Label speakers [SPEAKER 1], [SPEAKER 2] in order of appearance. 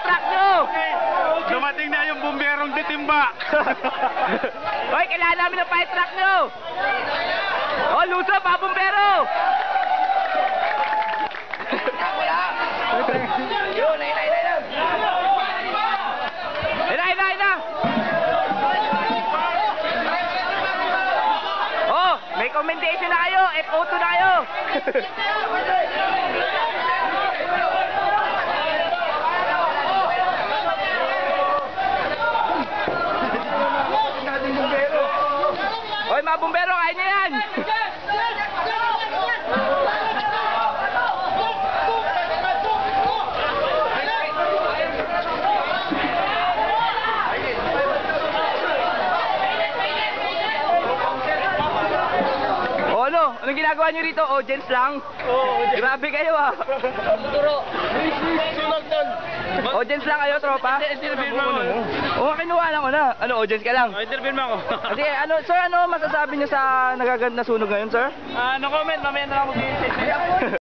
[SPEAKER 1] truck nyo!
[SPEAKER 2] Dumating na yung bumberong ditimba.
[SPEAKER 1] Hoy, kailangan namin ng fire truck nyo! Oh, luso pa, bumbero! Yun, ayun. Oh, may commendation na kayo, FO2 na kayo. Hoy, mga bumbero, kaya nyo yan! O ano? Anong ginagawa nyo rito? Audience lang?
[SPEAKER 2] Oo,
[SPEAKER 1] Grabe kayo ah!
[SPEAKER 2] Turo. Sunog doon.
[SPEAKER 1] Audience lang kayo, tropa?
[SPEAKER 2] Interview mo ako.
[SPEAKER 1] Oo, kinuha lang ko na. Ano, audience ka lang?
[SPEAKER 2] Interview mo ako.
[SPEAKER 1] Kasi ano, sir, ano masasabi niyo sa nagaganda sunog ngayon, sir?
[SPEAKER 2] No comment, mamaya na lang mag-i-say.